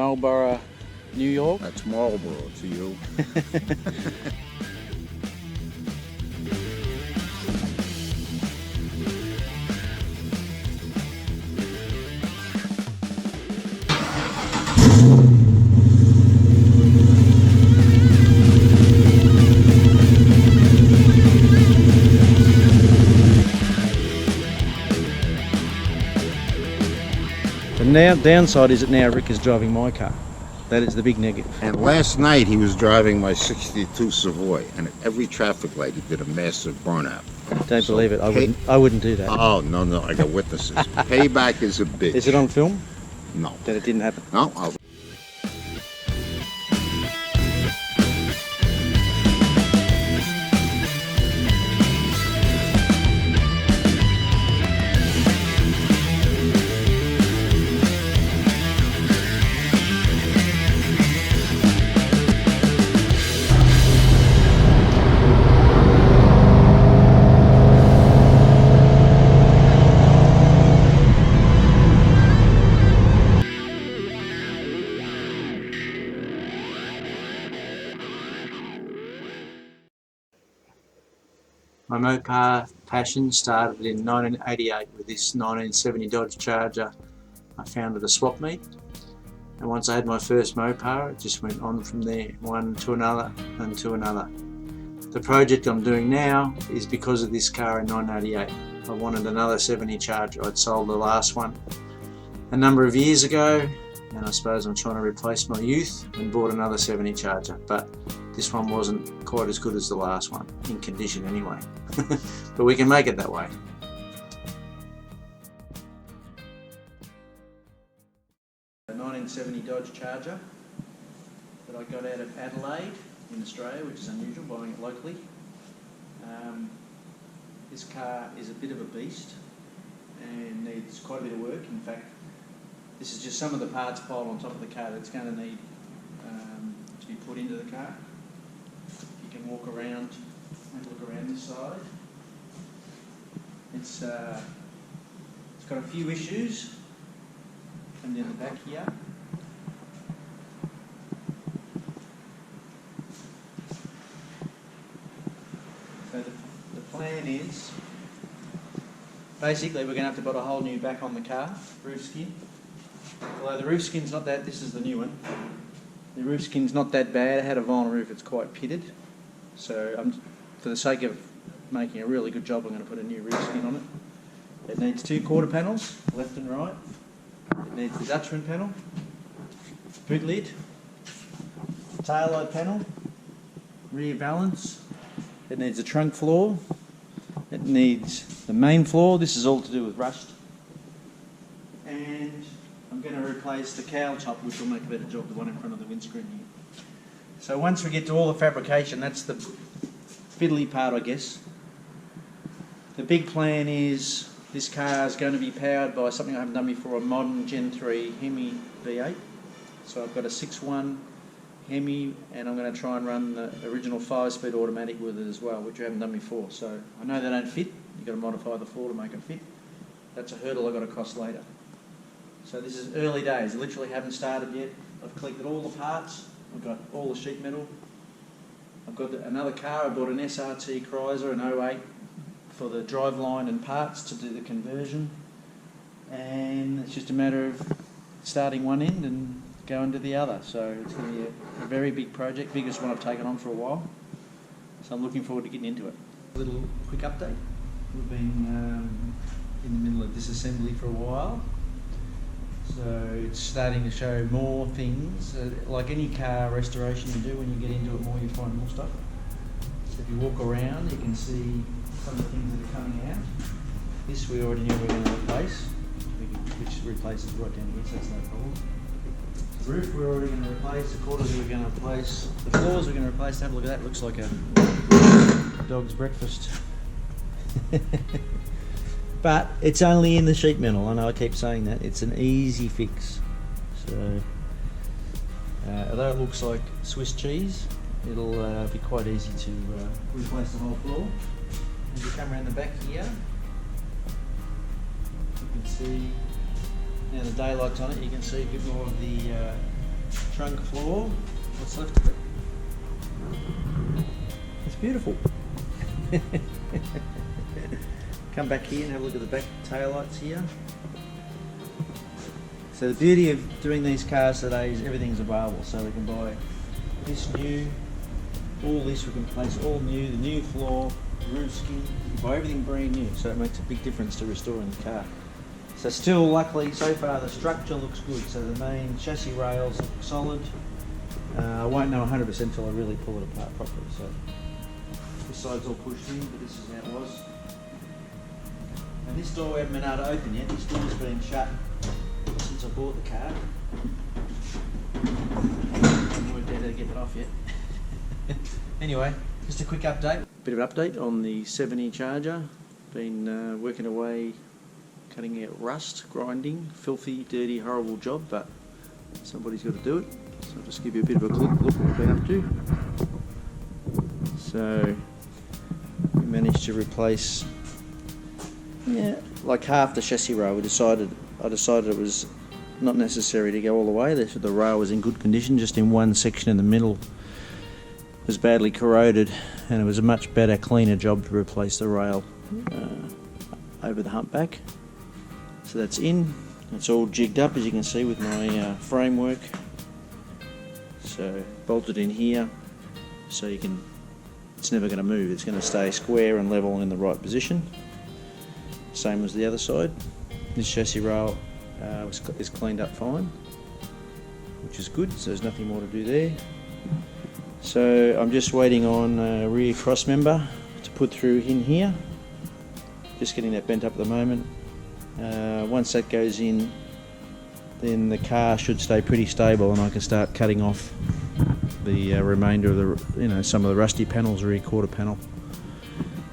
Marlborough, New York. That's Marlboro to you. The downside is that now Rick is driving my car. That is the big negative. And last night he was driving my 62 Savoy, and at every traffic light he did a massive burnout. Don't believe it. I wouldn't do that. Oh, no, I got witnesses. Payback is a bitch. Is it on film? No. That it didn't happen? No, My Mopar passion started in 1988 with this 1970 Dodge Charger I found at a swap meet. And once I had my first Mopar, it just went on from there, one to another and to another. The project I'm doing now is because of this car in 1988. I wanted another 70 Charger. I'd sold the last one a number of years ago, and I suppose I'm trying to replace my youth and bought another 70 Charger. But this one wasn't quite as good as the last one, in condition anyway. But we can make it that way. A 1970 Dodge Charger that I got out of Adelaide in Australia, which is unusual, buying it locally. This car is a bit of a beast and needs quite a bit of work. In fact, this is just some of the parts piled on top of the car that's going to need to be put into the car. You can walk around and look around this side. It's got a few issues, and in the back here. So the plan is, basically we're going to have to put a whole new back on the car, roof skin. Although the roof skin's not that, this is the new one. The roof skin's not that bad. It had a vinyl roof, it's quite pitted. So for the sake of making a really good job, I'm going to put a new roof skin on it. It needs 2 quarter panels, left and right. It needs the Dutchman panel, boot lid, tail light panel, rear balance. It needs a trunk floor. It needs the main floor. This is all to do with rust. And I'm going to replace the cowl top, which will make a better job, the one in front of the windscreen here. So once we get to all the fabrication, that's the fiddly part, I guess. The big plan is this car is going to be powered by something I haven't done before, a modern Gen 3 Hemi V8. So I've got a 6.1 Hemi, and I'm going to try and run the original 5-speed automatic with it as well, which I haven't done before. So I know they don't fit. You've got to modify the floor to make it fit. That's a hurdle I've got to cross later. So this is early days. I literally haven't started yet. I've collected all the parts. I've got all the sheet metal. I've got another car. I bought an SRT Chrysler, an 08, for the driveline and parts to do the conversion. And it's just a matter of starting one end and going to the other. So it's going to be a very big project, biggest one I've taken on for a while. So I'm looking forward to getting into it. A little quick update. We've been in the middle of disassembly for a while. So it's starting to show more things. Like any car restoration you do, when you get into it more, you find more stuff. So if you walk around, you can see some of the things that are coming out. This we already knew we were going to replace, which replaces right down here, so that's no problem. The roof we're already going to replace, the quarters we're going to replace, the floors we're going to replace. Have a look at that, it looks like a dog's breakfast. But it's only in the sheet metal. I know I keep saying that. It's an easy fix. So, although it looks like Swiss cheese, it'll be quite easy to replace the whole floor. As you come around the back here, you can see, now the daylight's on it, you can see a bit more of the trunk floor, what's left of it. It's beautiful. Come back here and have a look at the back taillights here. So the beauty of doing these cars today is everything's available. So we can buy this new, all this we can place all new, the new floor, roof skin, you can buy everything brand new. So it makes a big difference to restoring the car. So still, luckily, so far the structure looks good. So the main chassis rails look solid. I won't know 100% until I really pull it apart properly. So this side's all pushed in, but this is how it was. And this door we haven't been able to open yet. This door's been shut since I bought the car. I haven't worked out how to get it off yet. Anyway, just a quick update. Bit of an update on the 70 Charger. Been working away, cutting out rust, grinding, filthy, dirty, horrible job, but somebody's got to do it. So I'll just give you a bit of a look what we've been up to. So we managed to replace, like half the chassis rail. I decided it was not necessary to go all the way. The rail was in good condition, just in one section in the middle was badly corroded, and it was a much better, cleaner job to replace the rail over the humpback. So that's in. It's all jigged up, as you can see, with my framework. So bolted in here, so it's never going to move. It's going to stay square and level in the right position. Same as the other side. This chassis rail is cleaned up fine, which is good. So there's nothing more to do there. So I'm just waiting on a rear cross member to put through in here. Just getting that bent up at the moment. Once that goes in, then the car should stay pretty stable, and I can start cutting off the remainder of the, some of the rusty panels, rear quarter panel.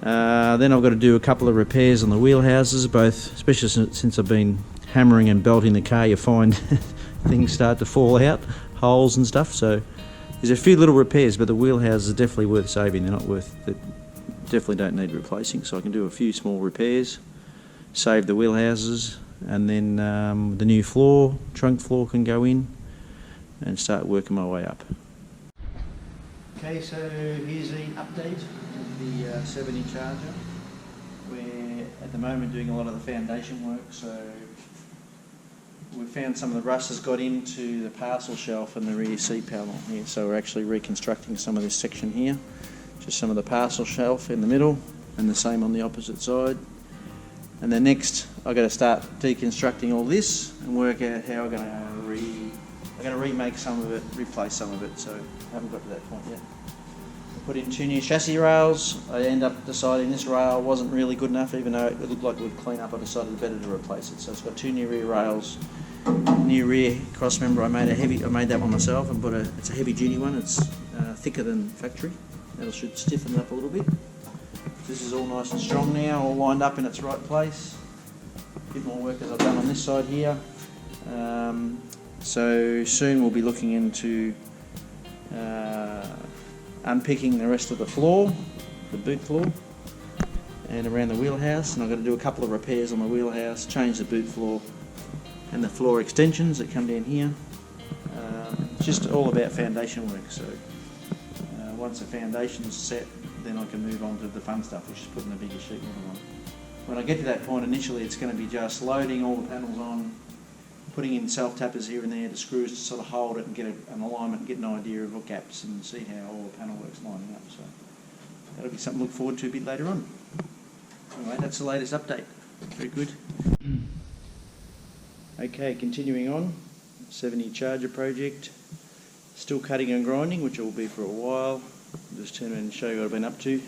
Then I've got to do a couple of repairs on the wheelhouses, both, especially since I've been hammering and belting the car. You find things start to fall out, holes and stuff. So there's a few little repairs, but the wheelhouses are definitely worth saving. They're not worth it. Definitely don't need replacing. So I can do a few small repairs, save the wheelhouses, and then the new floor, trunk floor, can go in and start working my way up. Okay, so here's an update of the 70 Charger. We're at the moment doing a lot of the foundation work, so we found some of the rust has got into the parcel shelf and the rear seat panel here, so we're actually reconstructing some of this section here. Just some of the parcel shelf in the middle, and the same on the opposite side. And then next, I've got to start deconstructing all this and work out how I'm going to remake some of it, replace some of it. So I haven't got to that point yet. I put in 2 new chassis rails. I end up deciding this rail wasn't really good enough, even though it looked like it would clean up. I decided better to replace it. So it's got 2 new rear rails, new rear cross member. I made that one myself, and it's a heavy duty one. It's thicker than factory. That should stiffen it up a little bit. This is all nice and strong now, all lined up in its right place. A bit more work as I've done on this side here. So soon we'll be looking into unpicking the rest of the floor, the boot floor, and around the wheelhouse. And I've got to do a couple of repairs on the wheelhouse, change the boot floor and the floor extensions that come down here. It's just all about foundation work. So once the foundation's set, then I can move on to the fun stuff, which is putting the bigger sheet metal on. When I get to that point, initially it's going to be just loading all the panels on, putting in self-tappers here and there, the screws to sort of hold it and get an alignment and get an idea of what gaps and see how all the panel work's lining up. So that'll be something to look forward to a bit later on. Anyway, that's the latest update. Very good. Okay, continuing on, 70 Charger project. Still cutting and grinding, which it will be for a while. I'll just turn around and show you what I've been up to.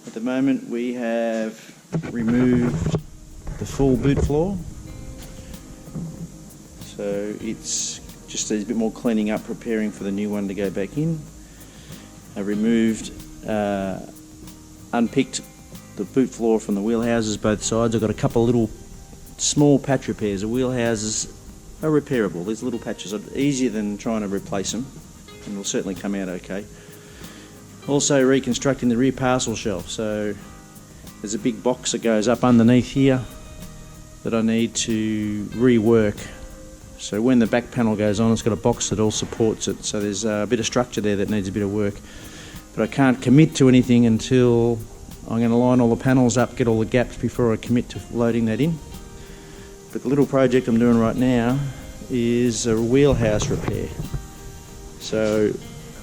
At the moment we have removed the full boot floor. So it's just a bit more cleaning up, preparing for the new one to go back in. I removed, unpicked the boot floor from the wheelhouses both sides. I've got a couple of little small patch repairs. The wheelhouses are repairable. These little patches are easier than trying to replace them, and will certainly come out okay. Also reconstructing the rear parcel shelf. So there's a big box that goes up underneath here that I need to rework So when the back panel goes on, it's got a box that all supports it. So there's a bit of structure there that needs a bit of work. But I can't commit to anything until I'm going to line all the panels up, get all the gaps before I commit to loading that in. But the little project I'm doing right now is a wheelhouse repair. So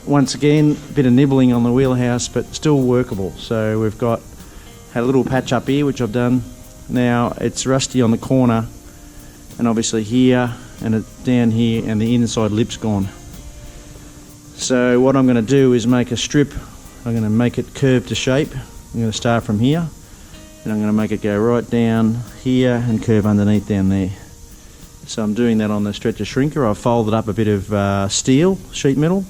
once again, a bit of nibbling on the wheelhouse, but still workable. So we've had a little patch up here, which I've done. Now it's rusty on the corner, and obviously here, and down here, and the inside lip's gone. So what I'm going to do is make a strip. I'm going to make it curve to shape. I'm going to start from here, and I'm going to make it go right down here and curve underneath down there. So I'm doing that on the stretcher shrinker. I've folded up a bit of steel, sheet metal,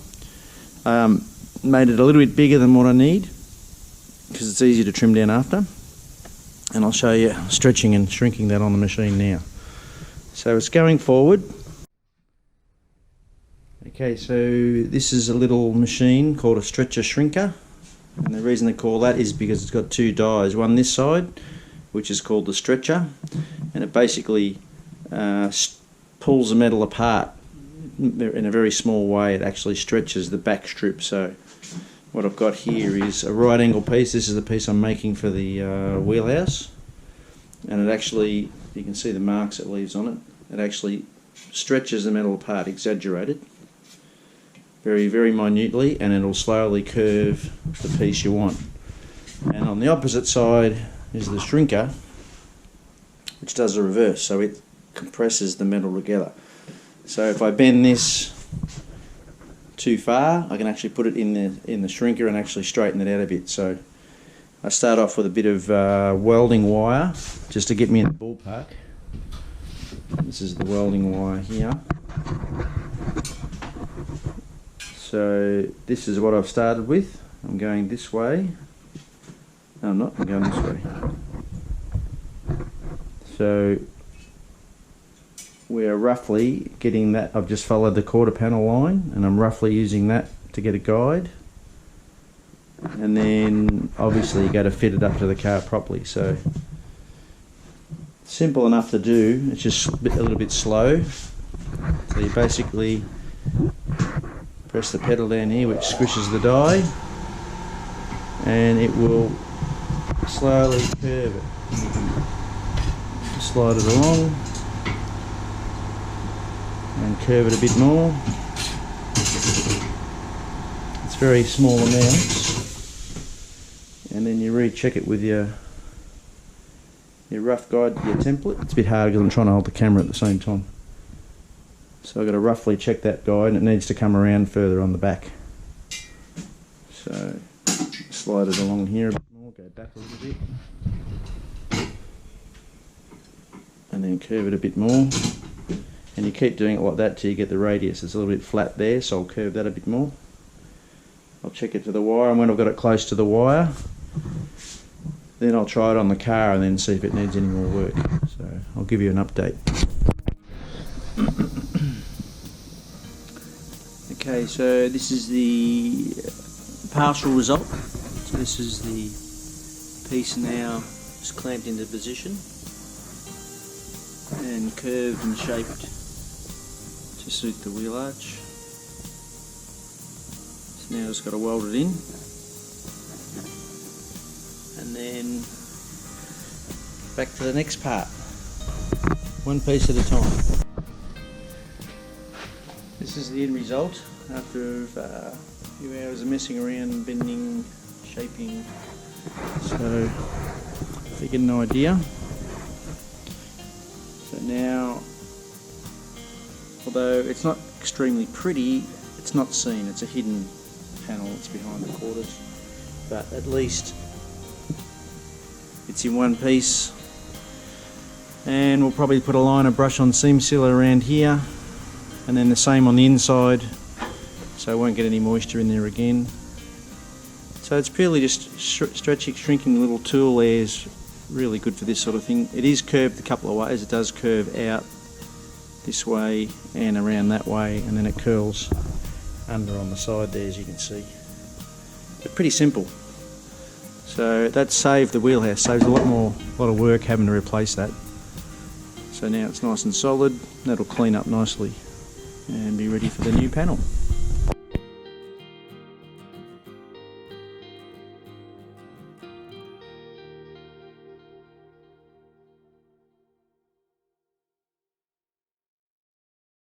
made it a little bit bigger than what I need, because it's easy to trim down after. And I'll show you stretching and shrinking that on the machine now. So it's going forward. Okay, so this is a little machine called a stretcher shrinker. And the reason they call that is because it's got two dies. One this side, which is called the stretcher, and it basically pulls the metal apart in a very small way. It actually stretches the back strip. So what I've got here is a right angle piece. This is the piece I'm making for the wheelhouse, and it actually, you can see the marks it leaves on it. It actually stretches the metal apart, exaggerated, very, very minutely, and it'll slowly curve the piece you want. And on the opposite side is the shrinker, which does the reverse, so it compresses the metal together. So if I bend this too far, I can actually put it in the shrinker and actually straighten it out a bit. So I start off with a bit of welding wire just to get me in the ballpark. This is the welding wire here. So this is what I've started with. I'm going this way. No, I'm not, I'm going this way. So we're roughly getting that. I've just followed the quarter panel line, and I'm roughly using that to get a guide. And then obviously you got to fit it up to the car properly. So simple enough to do, it's just a little bit slow. So you basically press the pedal down here, which squishes the die, and it will slowly curve it. You can slide it along and curve it a bit more. It's very small amounts, and then you recheck it with your rough guide, your template. It's a bit hard because I'm trying to hold the camera at the same time. So I've got to roughly check that guide, and it needs to come around further on the back. So slide it along here a bit more, go back a little bit, and then curve it a bit more. And you keep doing it like that till you get the radius. It's a little bit flat there, so I'll curve that a bit more. I'll check it to the wire, and when I've got it close to the wire, then I'll try it on the car and then see if it needs any more work. So I'll give you an update. Okay, so this is the partial result. So this is the piece now just clamped into position and curved and shaped to suit the wheel arch. So now it's got to weld it in, and then back to the next part, one piece at a time. This is the end result after a few hours of messing around, bending, shaping. So you get an idea. So now, although it's not extremely pretty, it's not seen. It's a hidden panel. It's behind the quarters, but at least it's in one piece. And we'll probably put a liner brush on seam sealer around here, and then the same on the inside, so I won't get any moisture in there again. So it's purely just stretching, shrinking little tool there is really good for this sort of thing. It is curved a couple of ways. It does curve out this way and around that way, and then it curls under on the side there, as you can see. But pretty simple. So that saved the wheelhouse, saves a lot of work having to replace that. So now it's nice and solid. That'll clean up nicely and be ready for the new panel.